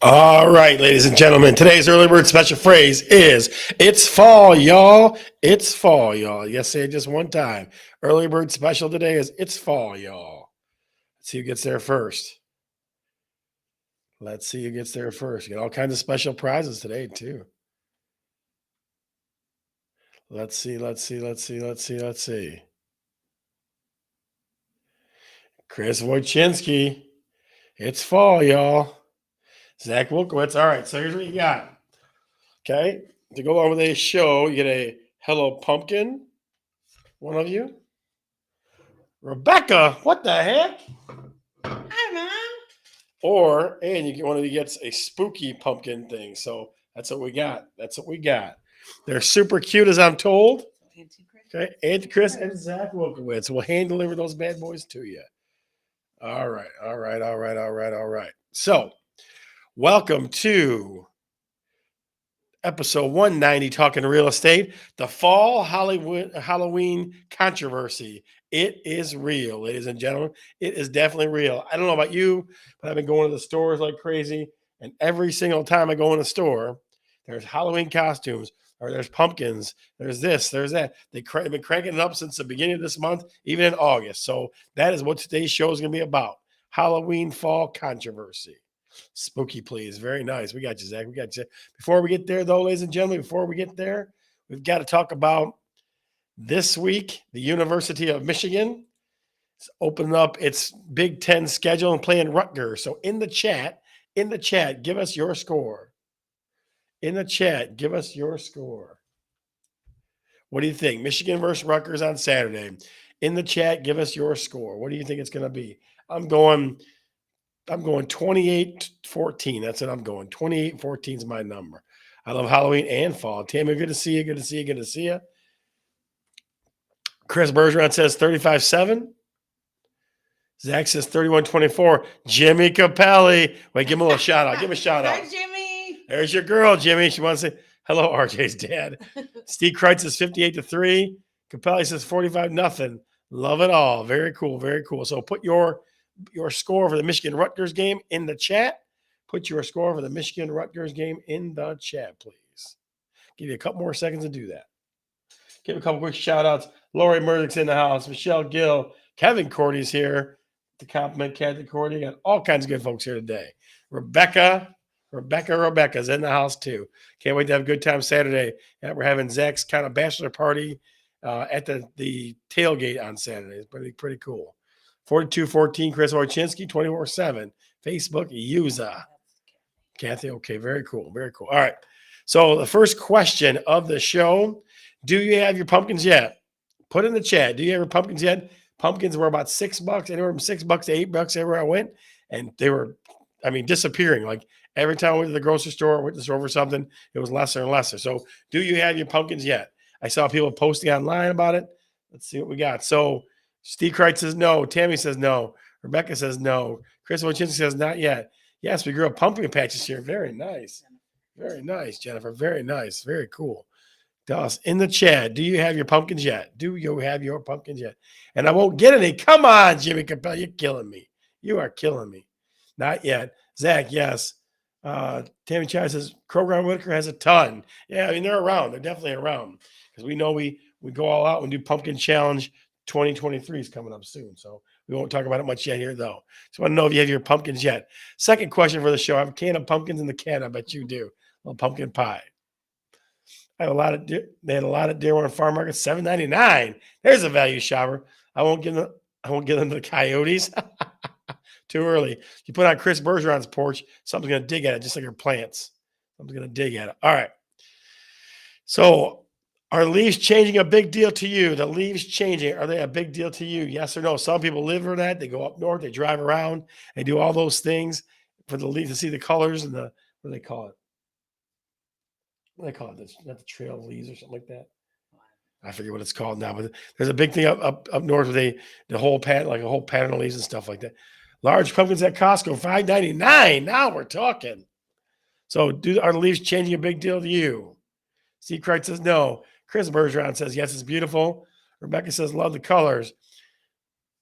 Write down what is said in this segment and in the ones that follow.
All right, ladies and gentlemen, today's early bird special phrase is "It's fall, y'all. It's fall, y'all." Yes, say it just one time. Early bird special today is "It's fall, y'all." Let's see who gets there first. Let's see who gets there first. You get all kinds of special prizes today, too. Let's see. Chris Wojcinski. It's fall, y'all. Zach Wilkowitz. All right, so here's what you got. Okay, to go along with today's show, you get a Hello Pumpkin, one of you. Rebecca, what the heck? Hi, Mom. And you get one of you gets a spooky pumpkin thing. So that's what we got. They're super cute, as I'm told. Okay, Aunt Chris and Zach Wilkowitz will hand deliver those bad boys to you. All right. So, welcome to episode 190, Talking Real Estate, the fall Halloween controversy. It is real, ladies and gentlemen. It is definitely real. I don't know about you, but I've been going to the stores like crazy, and every single time I go in a store, there's Halloween costumes, or there's pumpkins, there's this, there's that. They've been cranking it up since the beginning of this month, even in August. So that is what today's show is going to be about. Halloween fall controversy. Spooky, please. Very nice. We got you, Zach. We got you. Before we get there, though, ladies and gentlemen, we've got to talk about this week. The University of Michigan is opening up its Big Ten schedule and playing Rutgers. So in the chat, give us your score. In the chat, give us your score. What do you think? Michigan versus Rutgers on Saturday. In the chat, give us your score. What do you think it's going to be? I'm going 28-14. That's what I'm going. 28-14 is my number. I love Halloween and fall. Tammy, good to see you. Chris Bergeron says 35-7. Zach says 31-24. Jimmy Capelli. Wait, give him a little shout out. Give him a shout out. Hi, Jimmy. There's your girl, Jimmy. She wants to say hello, RJ's dad. Steve Kreitz says 58-3. Capelli says 45-0. Love it all. Very cool. So put your score for the Michigan-Rutgers game in the chat. Put your score for the Michigan-Rutgers game in the chat, please. Give you a couple more seconds to do that. Give a couple quick shout-outs. Lori Murdoch's in the house. Michelle Gill. Kevin Cordy's here to compliment Kathy Cordy. Got all kinds of good folks here today. Rebecca's in the house, too. Can't wait to have a good time Saturday. Yeah, we're having Zach's kind of bachelor party at the tailgate on Saturday. It's pretty cool. 42-14, Chris Wojcinski, 24-7. Facebook, Yuza. Kathy, okay, very cool. All right. So the first question of the show, Do you have your pumpkins yet? Put in the chat. Do you have your pumpkins yet? Pumpkins were about $6, anywhere from $6 to $8 everywhere I went, and they were, I mean, disappearing. Like every time I went to the grocery store, or went to the store for something, it was lesser and lesser. So, do you have your pumpkins yet? I saw people posting online about it. Let's see what we got. So, Steve Kreitz says no. Tammy says no. Rebecca says no. Chris Wojcinski says not yet. Yes, we grew up pumpkin patches here. Very nice. Very nice, Jennifer. Very nice. Very cool. Dallas, in the chat, do you have your pumpkins yet? Do you have your pumpkins yet? And I won't get any. Come on, Jimmy Capel. You're killing me. You are killing me. Not yet. Zach, yes. Tammy Chai says Kroger on Whitaker has a ton. Yeah, I mean, they're around. They're definitely around. Because we know we go all out and do Pumpkin Challenge 2023 is coming up soon. So we won't talk about it much yet here, though. Just want to know if you have your pumpkins yet. Second question for the show. I have a can of pumpkins in the can. I bet you do. A little pumpkin pie. I have a lot of they had a lot of Dearborn Farm Market, $7.99. There's a value shopper. I won't give them to the coyotes. Too early. You put on Chris Bergeron's porch, something's gonna dig at it, just like your plants. Something's gonna dig at it. All right. So are leaves changing a big deal to you? The leaves changing, are they a big deal to you? Yes or no? Some people live for that. They go up north, they drive around, they do all those things for the leaves to see the colors and the what do they call it? What do they call it? That's not the trail of leaves or something like that. I forget what it's called now, but there's a big thing up north where the whole pat like a whole pattern of leaves and stuff like that. Large pumpkins at Costco, $5.99. Now we're talking. So are the leaves changing a big deal to you? Steve Kreitz says no. Chris Bergeron says yes, it's beautiful. Rebecca says love the colors.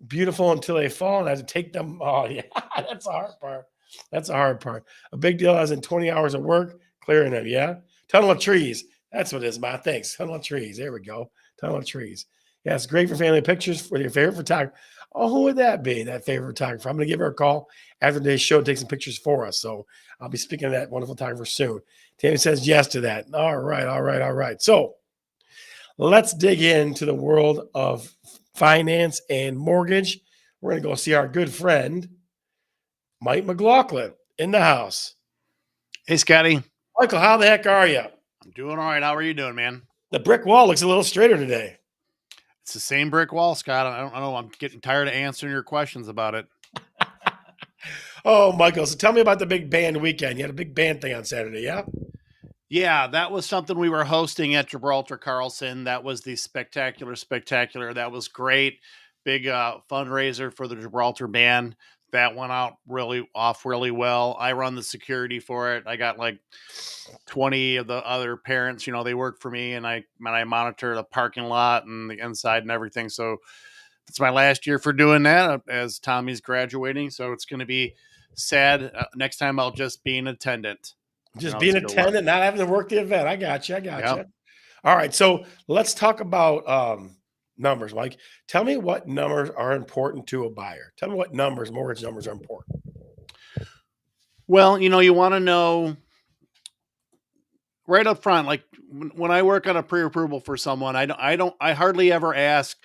Beautiful until they fall, and I have to take them. Oh yeah, that's the hard part. That's the hard part. A big deal as in 20 hours of work clearing them. Yeah, tunnel of trees. That's what it is, Ma. Thanks. Tunnel of trees. There we go. Tunnel of trees. Yeah, it's great for family pictures for your favorite photographer. Oh, who would that be? That favorite photographer. I'm going to give her a call after today's show and take some pictures for us. So I'll be speaking to that wonderful photographer soon. Tammy says yes to that. All right, all right, all right. So let's dig into the world of finance and mortgage. We're going to go see our good friend, Mike McLaughlin, in the house. Hey, Scotty. Michael, how the heck are you? I'm doing all right. How are you doing, man? The brick wall looks a little straighter today. It's the same brick wall, Scott. I don't know. I'm getting tired of answering your questions about it. Oh, Michael, so tell me about the big band weekend. You had a big band thing on Saturday, yeah? Yeah, that was something we were hosting at Gibraltar Carlson. That was the Spectacular. That was great. Big fundraiser for the Gibraltar band. That went out really well. I run the security for it. I got like 20 of the other parents, they work for me, and I monitor the parking lot and the inside and everything. So it's my last year for doing that as Tommy's graduating. So it's going to be sad. Next time I'll just be an attendant. Just being an attendant, not having to work the event. I got you. Yep. All right. So let's talk about numbers, Mike. Tell me what numbers are important to a buyer. Tell me what mortgage numbers are important. Well, you want to know right up front, like when I work on a pre-approval for someone, I hardly ever ask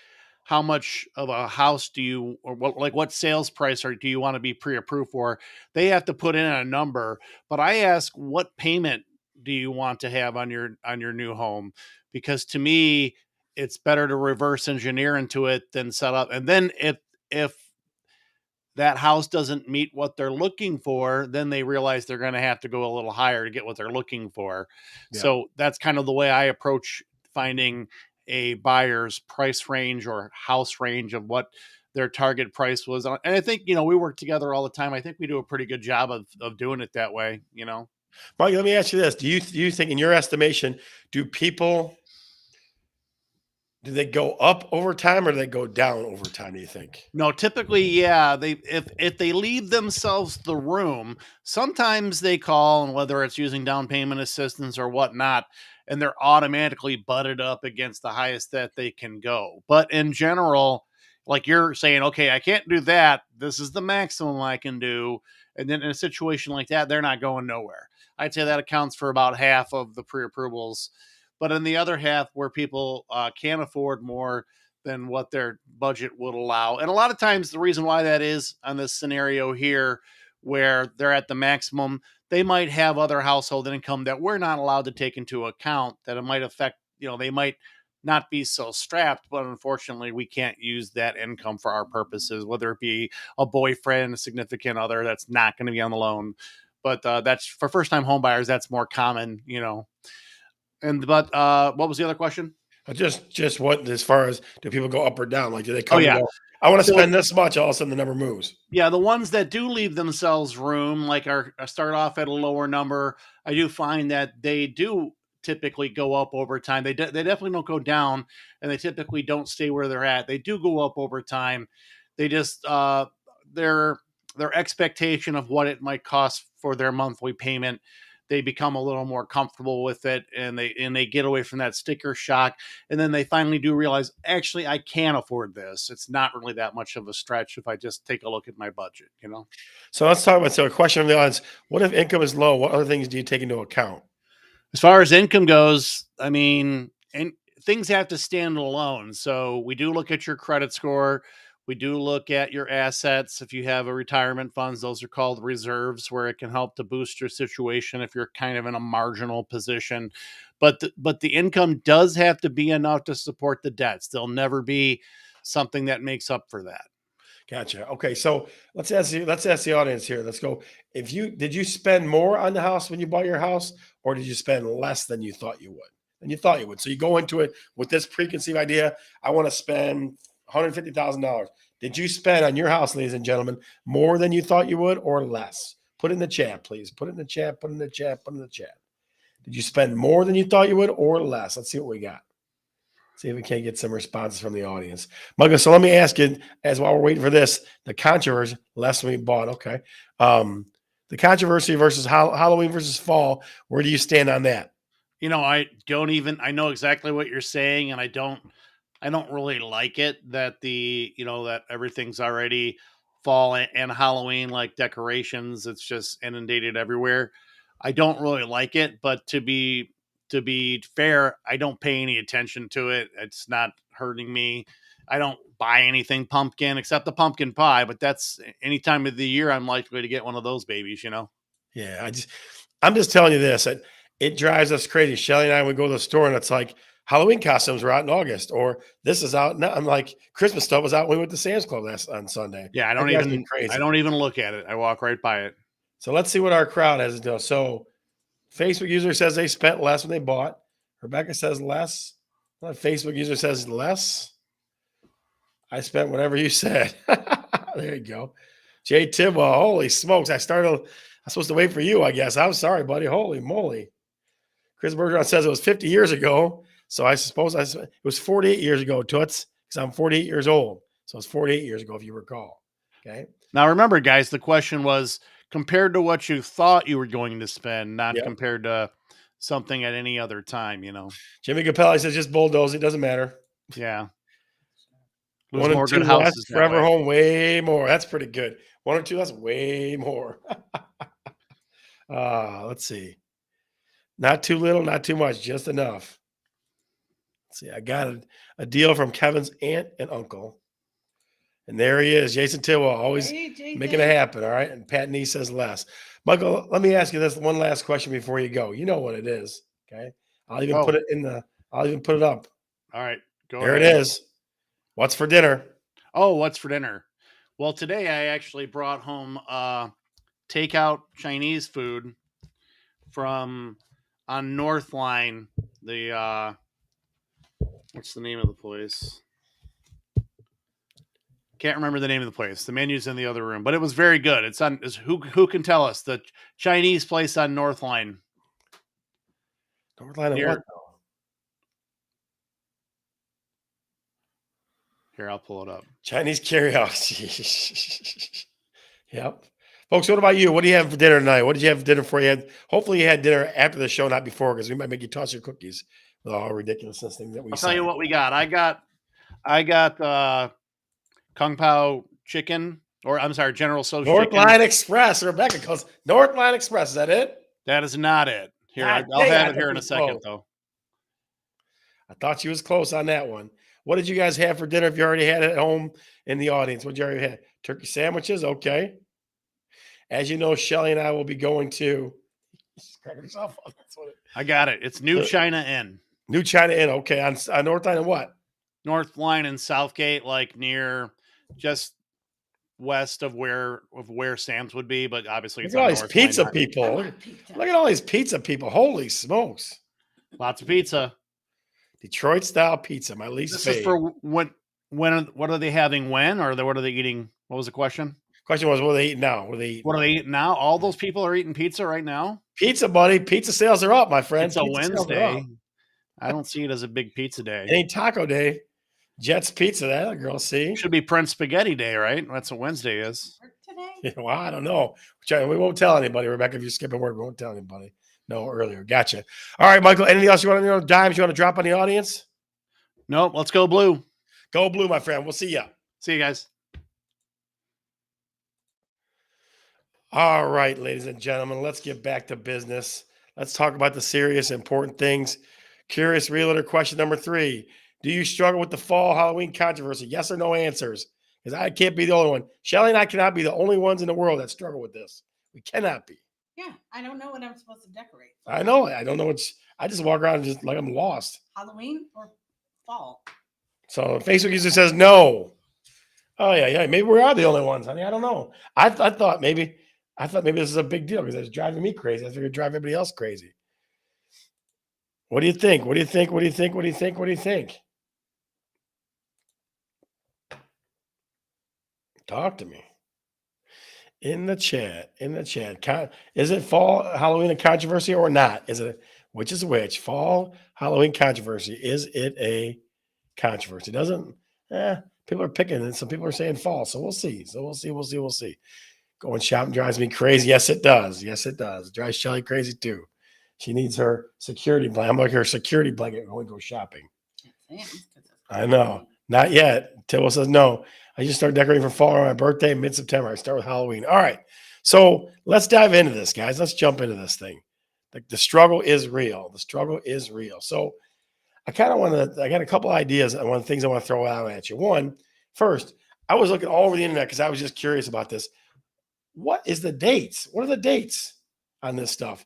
how much of a house do you, or what sales price do you want to be pre-approved for? They have to put in a number, but I ask what payment do you want to have on your new home? Because to me, it's better to reverse engineer into it than set up. And then if that house doesn't meet what they're looking for, then they realize they're going to have to go a little higher to get what they're looking for. Yeah. So that's kind of the way I approach finding a buyer's price range or house range of what their target price was. And I think, we work together all the time. I think we do a pretty good job of doing it that way, Mike, let me ask you this. Do you think, in your estimation, do they go up over time or do they go down over time, do you think? No, typically, yeah. If they leave themselves the room, sometimes they call, and whether it's using down payment assistance or whatnot, and they're automatically butted up against the highest that they can go. But in general, like you're saying, okay, I can't do that. This is the maximum I can do. And then in a situation like that, they're not going nowhere. I'd say that accounts for about half of the pre-approvals. But in the other half, where people can't afford more than what their budget would allow. And a lot of times the reason why that is on this scenario here, where they're at the maximum, they might have other household income that we're not allowed to take into account, that it might affect, they might not be so strapped, but unfortunately we can't use that income for our purposes, whether it be a boyfriend, a significant other that's not going to be on the loan. But that's for first time home buyers, that's more common, what was the other question? Just what, as far as, do people go up or down? Like, do they Oh come and yeah. go, I want to So spend this much, all of a sudden the number moves? yeah, the ones that do leave themselves room, like start off at a lower number, I do find that they do typically go up over time. They definitely don't go down, and they typically don't stay where they're at. They do go up over time. They just their their expectation of what it might cost for their monthly payment, they become a little more comfortable with it, and they get away from that sticker shock, and then they finally do realize, actually I can afford this. It's not really that much of a stretch if I just take a look at my budget. So let's talk about, so a question from the audience: what if income is low? What other things do you take into account? As far as income goes, I mean, and things have to stand alone. So we do look at your credit score. We do look at your assets. If you have a retirement funds, those are called reserves, where it can help to boost your situation if you're kind of in a marginal position. But the income does have to be enough to support the debts. There'll never be something that makes up for that. Gotcha. Okay, so let's ask the audience here. Let's go. If you did you spend more on the house when you bought your house, or did you spend less than you thought you would? And you thought you would. So you go into it with this preconceived idea: I want to spend $150,000. Did you spend on your house, ladies and gentlemen, more than you thought you would, or less? Put it in the chat, please. Put it in the chat. Put it in the chat. Put it in the chat. Did you spend more than you thought you would, or less? Let's see what we got. See if we can't get some responses from the audience. Michael, so let me ask you, as while we're waiting for this, the controversy, less than we bought, okay. The controversy versus Halloween versus fall, where do you stand on that? I know exactly what you're saying, and I don't really like it that that everything's already fall and Halloween like decorations. It's just inundated everywhere. I don't really like it, but to be fair, I don't pay any attention to it. It's not hurting me. I don't buy anything pumpkin except the pumpkin pie, but that's any time of the year I'm likely to get one of those babies. Yeah, I'm just telling you this. It drives us crazy. Shelly and I would go to the store and it's like Halloween costumes were out in August, or this is out now. I'm like, Christmas stuff was out when we went to Sam's Club on Sunday. Yeah, That drives me I crazy. don't even look at it. I walk right by it. So let's see what our crowd has to do. So Facebook user says they spent less when they bought. Rebecca says less. Facebook user says less. I spent whatever you said. There you go. Jay Tidwell, holy smokes. I'm supposed to wait for you, I guess. I'm sorry, buddy. Holy moly. Chris Bergeron says it was 50 years ago. So I suppose it was 48 years ago, Toots, because I'm 48 years old. So it's 48 years ago, if you recall. Okay. Now, remember, guys, the question was compared to what you thought you were going to spend, not Yep. compared to something at any other time. Jimmy Capelli says just bulldoze. It doesn't matter. Yeah. Lose One and more two good less, houses that forever way. home, way more. That's pretty good. One or two less, way more. Let's see. Not too little, not too much, just enough. Let's see. I got a deal from Kevin's aunt and uncle. And there he is, Jason Tidwell, always Hey, Jason. making it happen. All right. And Pat Nee says less. Michael, let me ask you this one last question before you go. You know what it is. Okay. I'll even put it up. All right. Go There ahead. it is. What's for dinner? Oh, what's for dinner? Well, today I actually brought home takeout Chinese food from on North Line. What's the name of the place? Can't remember the name of the place. The menu's in the other room, but it was very good. Who can tell us the Chinese place on North Line? North Line of Near- what though? Here, I'll pull it up. Chinese carryout. Yep. Folks, what about you? What do you have for dinner tonight? What did you have for dinner for you? Hopefully you had dinner after the show, not before, because we might make you toss your cookies with all ridiculousness things that we I'll say. tell you what we got. I got Kung Pao chicken, or I'm sorry, General Tso's North chicken. Line Express. Rebecca calls North Line Express. Is that it? That is not it. Here, God I'll dang, I have it thought here you in a was second, close. though. I thought you was close on that one. What did you guys have for dinner if you already had it at home in the audience? What did you already have? Turkey sandwiches? Okay. As you know, Shelly and I will be going to crack yourself up. That's what I got it. It's New The- China Inn. New China Inn. Okay, on North Line and what? North Line and Southgate, like near just west of where Sam's would be, but obviously Look it's at all on these North Line. pizza Not people. I Look, want pizza. look at all these pizza people. Holy smokes! lots of pizza. Detroit style pizza, my least This is favorite. for what are they having when, or what are they eating? What was the question? Question was, what are they eating now? What are they eating? What are they eating now? All those people are eating pizza right now. Pizza, buddy. Pizza sales are up, my friend. It's a Pizza sales are up. Wednesday. I don't see it as a big pizza day. It ain't Taco Day. Jets Pizza, that girl. See? Should be Prince Spaghetti Day, right? That's what Wednesday is. Work today? Well, I don't know. We won't tell anybody, Rebecca. If you skip a word, we won't tell anybody. No, earlier. Gotcha. All right, Michael. Anything else you want to know? Dimes you want to drop on the audience? Nope. Let's go blue. Go blue, my friend. We'll see ya. See you guys. All right, ladies and gentlemen, let's get back to business. Let's talk about the serious, important things. Curious Realtor question number 3. Do you struggle with the fall Halloween controversy? Yes or no answers? Because I can't be the only one. Shelly and I cannot be the only ones in the world that struggle with this. We cannot be. Yeah, I don't know what I'm supposed to decorate. I know. I don't know what's. I just walk around just like I'm lost. Halloween or fall? So Facebook user says no. Oh yeah. Maybe we are the only ones, honey. I don't know. I thought maybe this is a big deal because it's driving me crazy. I figured it'd drive everybody else crazy. What do you think? What do you think? What do you think? What do you think? What do you think? Talk to me. In the chat. Is it fall Halloween a controversy or not? Is it which is which? Fall Halloween controversy. Is it a controversy? Doesn't people are picking and some people are saying fall. So we'll see. We'll see. Going shopping drives me crazy. Yes, it does. It drives Shelly crazy too. She needs her security blanket. I'm like her security blanket when we go shopping. I know. Not yet. Tibble says no. I just start decorating for fall on my birthday, mid-September. I start with Halloween. All right. So let's dive into this, guys. Let's jump into this thing. The struggle is real. So I got a couple ideas and one of the things I want to throw out at you. One, first, I was looking all over the internet because I was just curious about this. What is the dates? What are the dates on this stuff?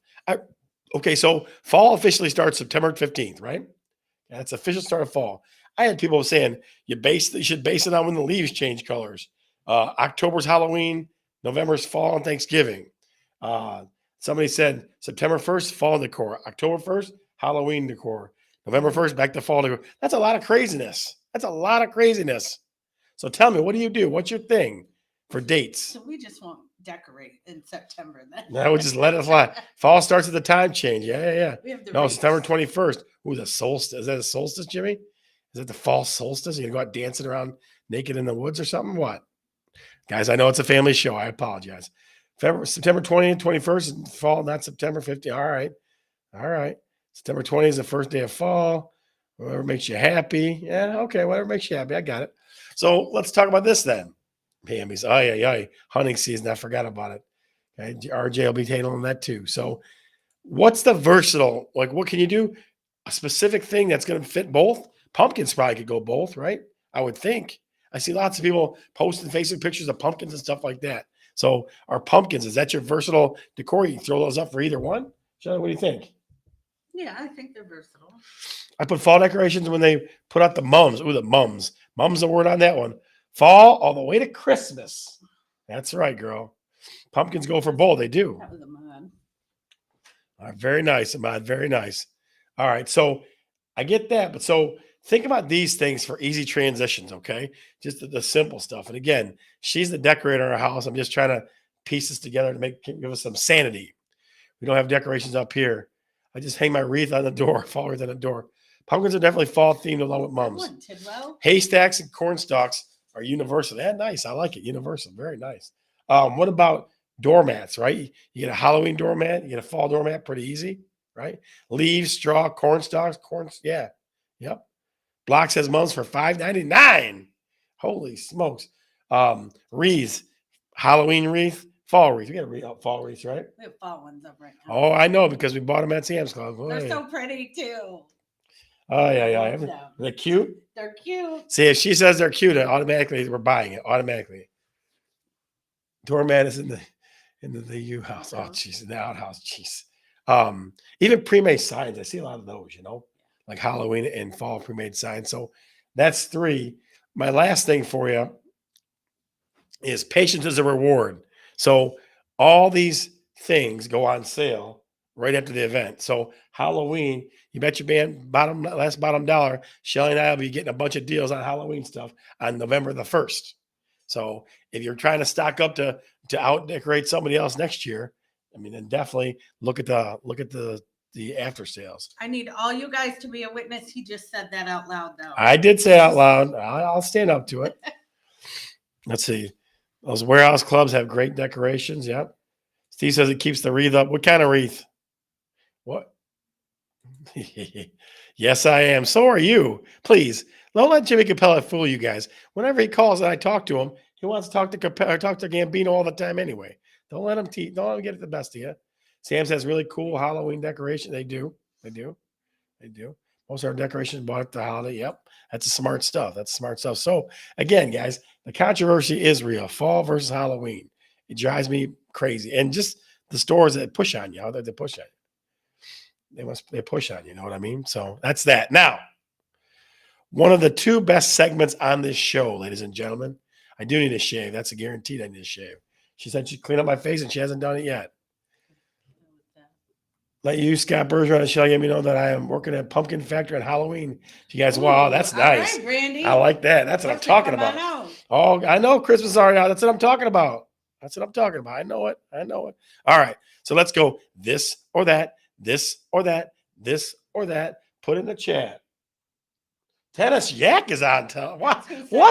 Okay, so fall officially starts September 15th, right? That's official start of fall. I had people saying you should base it on when the leaves change colors. October's Halloween, November's fall and Thanksgiving. Somebody said September 1st, fall decor. October 1st, Halloween decor. November 1st, back to fall decor. That's a lot of craziness. So tell me, what do you do? What's your thing for dates? So we just won't decorate in September then. No, we just let it fly. Fall starts at the time change. Yeah. We have the No, race. September 21st. Ooh, the solstice. Is that a solstice, Jimmy? Is that the fall solstice? You gonna go out dancing around naked in the woods or something? What? Guys, I know it's a family show. I apologize. September 20th, 21st, fall, not September 15th. All right. September 20th is the first day of fall. Whatever makes you happy. Yeah, okay, whatever makes you happy. I got it. So let's talk about this then. Pammies. Oh, yeah. Hunting season. I forgot about it. Okay. RJ will be handling that too. So what's the versatile? Like, what can you do? A specific thing that's going to fit both? Pumpkins probably could go both, right? I would think. I see lots of people posting Facebook pictures of pumpkins and stuff like that. So are pumpkins, is that your versatile decor? You can throw those up for either one? Shelly, what do you think? Yeah, I think they're versatile. I put fall decorations when they put out the mums. Ooh, the mums. Mum's the word on that one. Fall all the way to Christmas. That's right, girl. Pumpkins go for both. They do. That was a mod. All right, very nice, Ahmad. Very nice. All right. So I get that. But so think about these things for easy transitions, okay? Just the simple stuff. And again, she's the decorator in our house. I'm just trying to piece this together to give us some sanity. We don't have decorations up here. I just hang my wreath on the door, fall wreath on the door. Pumpkins are definitely fall themed along with mums. That one, Tidwell. Haystacks and corn stalks are universal. Yeah, nice. I like it. Universal. Very nice. What about doormats, right? You get a Halloween doormat, you get a fall doormat, pretty easy, right? Leaves, straw, corn stalks, yeah. Yep. Block says mums for $5.99. Holy smokes. Wreaths, Halloween wreath, fall wreath. We got a fall wreath, right? We have fall ones up right now. Oh, I know because we bought them at Sam's Club. Oh, They're yeah. so pretty too. Oh, yeah. Love them. They're cute. They're cute. See, if she says they're cute, automatically we're buying it. Automatically. Doormat is in the U house. Oh, jeez, in the outhouse. Jeez. Even pre-made signs. I see a lot of those, like Halloween and fall pre-made signs. So that's 3. My last thing for you is patience is a reward. So all these things go on sale right after the event. So Halloween, you bet your bottom dollar, Shelly and I will be getting a bunch of deals on Halloween stuff on November the 1st. So if you're trying to stock up to out decorate somebody else next year, I mean, then definitely look at the after sales. I need all you guys to be a witness. He just said that out loud, though. I did say it out loud. I'll stand up to it. Let's see. Those warehouse clubs have great decorations. Yep. Steve says it keeps the wreath up. What kind of wreath? What? Yes, I am. So are you. Please don't let Jimmy Capella fool you guys. Whenever he calls and I talk to him, he wants to talk to Capella, talk to Gambino all the time anyway. Don't let him don't let him get the best of you. Sam says really cool Halloween decoration. They do. They do. They do. Most of our decorations bought at the holiday. Yep. That's the smart stuff. That's smart stuff. So again, guys, the controversy is real. Fall versus Halloween. It drives me crazy. And just the stores that push on you, how they push on you. They push on you, know what I mean? So that's that. Now, one of the 2 best segments on this show, ladies and gentlemen. I do need a shave. That's a guaranteed I need a shave. She said she'd clean up my face and she hasn't done it yet. Let you, Scott Bergeron, and Shelly, let me know that I am working at Pumpkin Factory on Halloween. You guys, wow, that's nice. All right, Brandy. I like that. That's what I'm talking about. Out. Oh, I know Christmas is already out. That's what I'm talking about. That's what I'm talking about. I know it. I know it. All right. So let's go this or that, this or that, this or that. Put in the chat. Tennis Yak is on top. What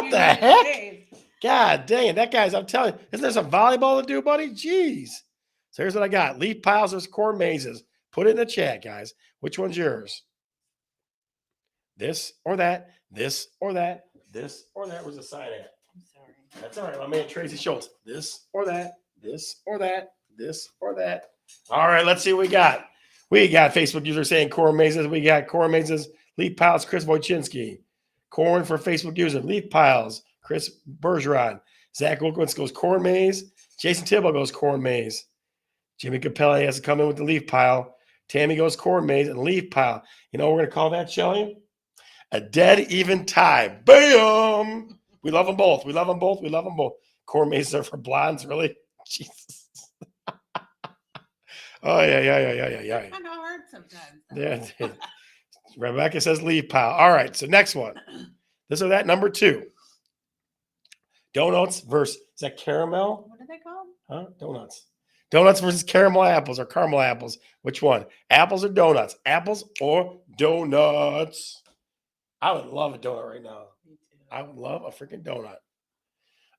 the heck? God dang it. That guy's, I'm telling you, isn't there some volleyball to do, buddy? Jeez. So here's what I got. Leaf piles versus corn mazes. Put it in the chat, guys. Which one's yours? This or that, this or that, this or that. Where's the sign at? I'm sorry. That's all right. My man Tracy Schultz. This or that, this or that, this or that. All right, let's see what we got. We got Facebook user saying corn mazes. We got corn mazes, leaf piles, Chris Wojcinski. Corn for Facebook user, leaf piles, Chris Bergeron. Zach Wilkowitz goes corn maze. Jason Tibble goes corn maze. Jimmy Capella has to come in with the leaf pile. Tammy goes corn maze and leaf pile. You know what we're going to call that, Shelly? A dead even tie. Bam! We love them both. We love them both. We love them both. Corn mazes are for blondes, really? Jesus. Oh, yeah. Kind of hard sometimes. Yeah. Rebecca says leaf pile. All right, so next one. This or that, number 2. Donuts versus, is that caramel? What are they called? Huh? Donuts. Donuts versus caramel apples or caramel apples. Which one? Apples or donuts? Apples or donuts? I would love a donut right now. Me too. I would love a freaking donut.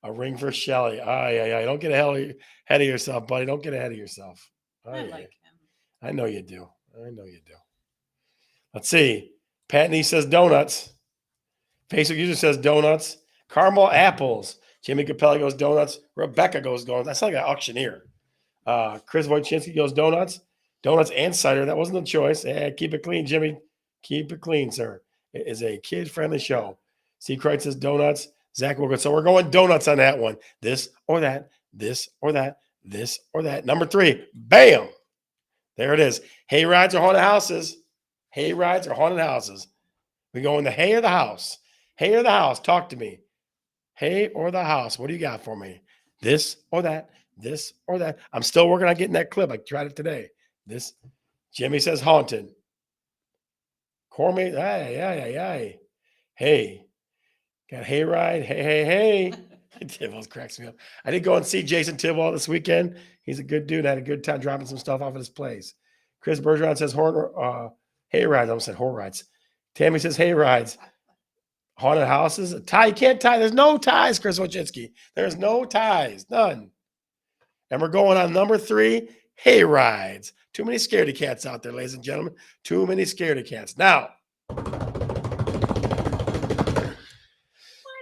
A ring for Shelly. Yeah. Don't get ahead of yourself, buddy. Don't get ahead of yourself. I like him. I know you do. Let's see. Patney says donuts. Facebook user says donuts. Caramel apples. Jimmy Capella goes donuts. Rebecca goes donuts. That's like an auctioneer. Chris Wojcinski goes donuts. Donuts and cider. That wasn't a choice. Keep it clean, Jimmy. Keep it clean, sir. It is a kid-friendly show. C. Kreitz says donuts. Zach Wilkins. So we're going donuts on that one. This or that. This or that. This or that. Number 3. Bam. There it is. Hay rides or haunted houses. Hay rides or haunted houses. We go in the hay or the house. Hay or the house. Talk to me. Hay or the house. What do you got for me? This or that. This or that. I'm still working on getting that clip. I tried it today. This. Jimmy says haunted. Cormier. Hey. Hey. Got hayride. Hey. Tibbles cracks me up. I did go and see Jason Tibble this weekend. He's a good dude. I had a good time dropping some stuff off at his place. Chris Bergeron says hay rides. I almost said whore rides. Tammy says hay rides. Haunted houses. A tie. You can't tie. There's no ties, Chris Wojcinski. There's no ties. None. And we're going on number 3, hay rides. Too many scaredy cats out there, ladies and gentlemen. Too many scaredy cats. Now,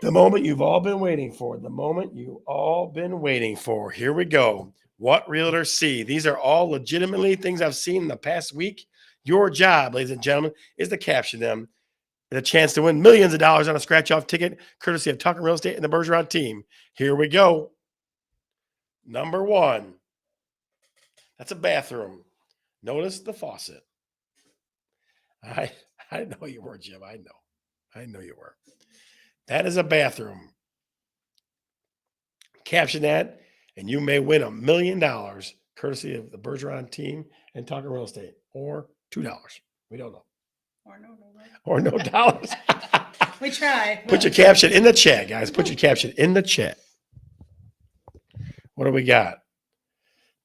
the moment you've all been waiting for. The moment you've all been waiting for. Here we go. What realtors see. These are all legitimately things I've seen in the past week. Your job, ladies and gentlemen, is to caption them. A chance to win millions of dollars on a scratch-off ticket, courtesy of Talkin Real Estate and the Bergeron team. Here we go. Number 1. That's a bathroom. Notice the faucet. I I know you were, Jim. I know. I know you were. That is a bathroom. Caption that, and you may win $1 million courtesy of the Bergeron team and Talkin Real Estate, or $2. We don't know. Or no Or no dollars. We try. Put your caption in the chat, guys. Put your caption in the chat. What do we got?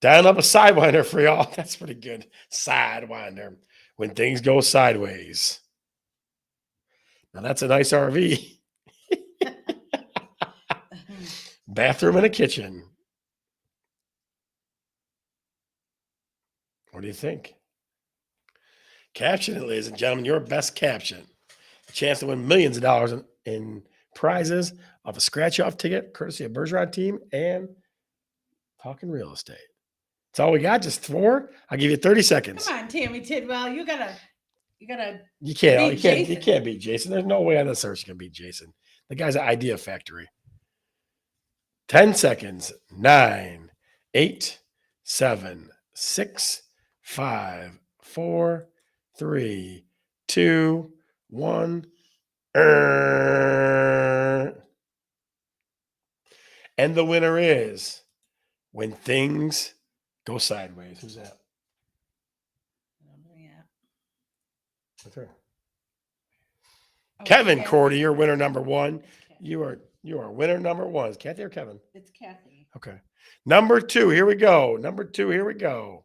Dialing up a sidewinder for y'all. That's pretty good. Sidewinder. When things go sideways. Now that's a nice RV. Bathroom and a kitchen. What do you think? Caption it, ladies and gentlemen. Your best caption. A chance to win millions of dollars in prizes off a scratch-off ticket, courtesy of Bergeron team and Talkin Real Estate. That's all we got. Just 4. I'll give you 30 seconds. Come on, Tammy Tidwell. You gotta You can't. beat You can't. You Jason. can't beat Jason. There's no way on the search you can beat Jason. The guy's an idea factory. 10 seconds. 9, 8, 7, 6, 5, 4, 3, 2, 1. And the winner is When Things Go Sideways. Who's that? Yeah. That's her. Oh, Kevin Kathy. Cordy, you're winner number 1. It's Kathy. You are winner number 1. Is Kathy or Kevin? It's Kathy. Okay. Number 2, here we go. Number 2, here we go.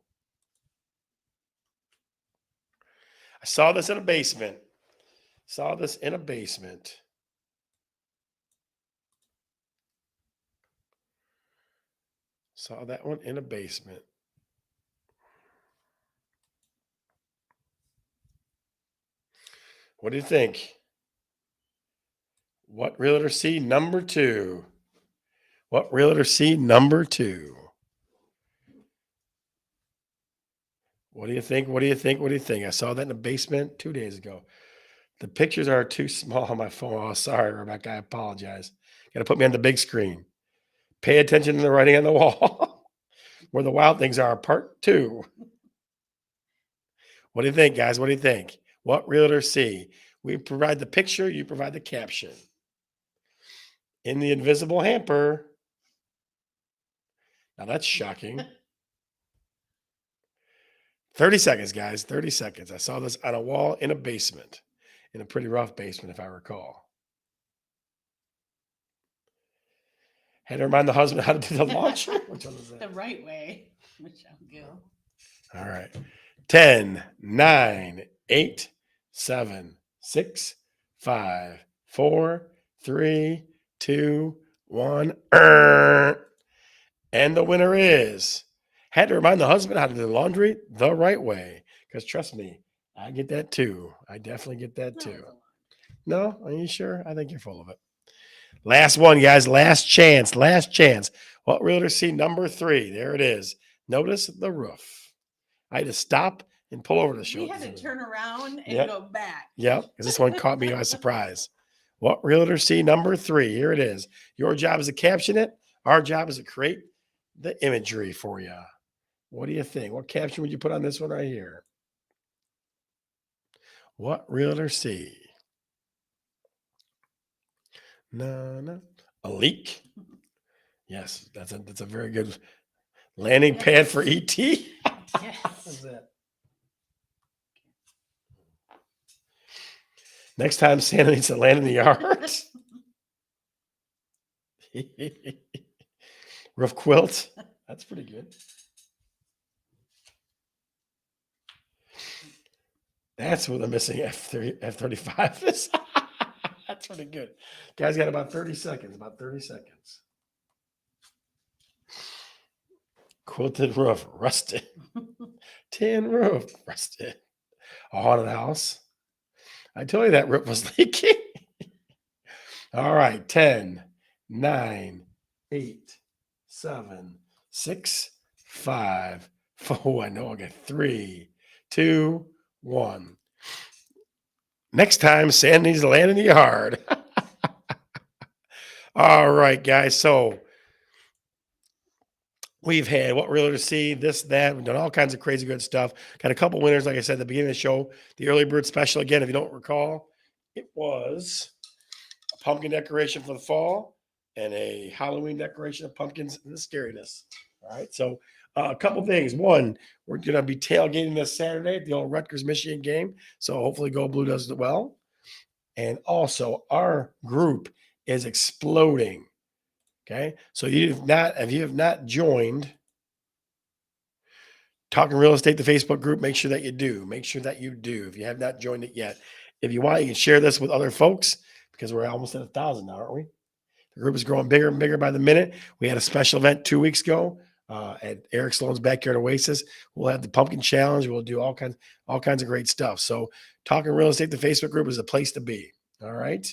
I saw this in a basement. Saw this in a basement. Saw that one in a basement. What do you think? What realtor see number 2? What realtor see number 2? What do you think? What do you think? What do you think? I saw that in the basement 2 days ago. The pictures are too small on my phone. Oh, sorry, Rebecca. I apologize. Got to put me on the big screen. Pay attention to the writing on the wall. Where the wild things are, part 2. What do you think, guys? What do you think? What realtor see? We provide the picture, you provide the caption. In the invisible hamper. Now that's shocking. 30 seconds, guys. 30 seconds. I saw this on a wall in a basement. In a pretty rough basement, if I recall. Had to remind the husband how to do the launcher. Which one was that? The right way. Michelle Gill. All right. 10, 9, 8, 7, 6, 5, 4, 3, 2, 1. And the winner is. Had to remind the husband how to do the laundry the right way. Because trust me, I get that too. I definitely get that too. No? Are you sure? I think you're full of it. Last one, guys. Last chance. Last chance. What realtor see number 3? There it is. Notice the roof. I had to stop and pull over to show We it. had to turn around and Yep. go back. Yep, because this one caught me by surprise. What realtor see number 3? Here it is. Your job is to caption it. Our job is to create the imagery for you. What do you think? What caption would you put on this one right here? What realtor see? No. A leak? Yes, that's a very good landing pad for ET. Yes. What's that? Next time Santa needs to land in the yard. Roof quilt. That's pretty good. That's what the missing F-35 is. That's pretty good. Guys got about 30 seconds. About 30 seconds. Quilted roof, rusted. Tin roof, rusted. A haunted house. I told you that roof was leaking. All right. 10, 9, 8, 7, 6, 5, 4. I know I got 3, 2, 1. Next time, Santa needs to land in the yard. All right, guys. So We've had what realtor see, this, that. We've done all kinds of crazy good stuff. Got a couple winners, like I said at the beginning of the show. The early bird special, again, if you don't recall, it was a pumpkin decoration for the fall and a Halloween decoration of pumpkins and the scariness. All right. So a couple things. One, we're going to be tailgating this Saturday at the old Rutgers Michigan game. So hopefully Go Blue does it well. And also our group is exploding. Okay. So if you have not joined Talking Real Estate, the Facebook group, make sure that you do. Make sure that you do. If you have not joined it yet, if you want, you can share this with other folks because we're almost at 1,000 now, aren't we? The group is growing bigger and bigger by the minute. We had a special event 2 weeks ago at Eric Sloan's Backyard Oasis. We'll have the pumpkin challenge. We'll do all kinds of great stuff. So, Talking Real Estate, the Facebook group is a place to be. All right,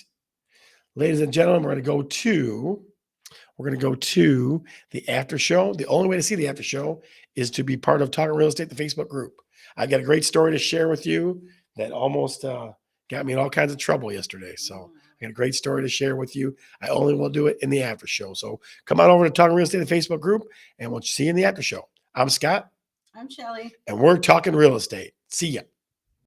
ladies and gentlemen, we're going to go to the after show. The only way to see the after show is to be part of Talking Real Estate, the Facebook group. I've got a great story to share with you that almost got me in all kinds of trouble yesterday. So I got a great story to share with you. I only will do it in the after show. So come on over to Talking Real Estate, the Facebook group, and we'll see you in the after show. I'm Scott. I'm Shelly. And we're talking real estate. See ya.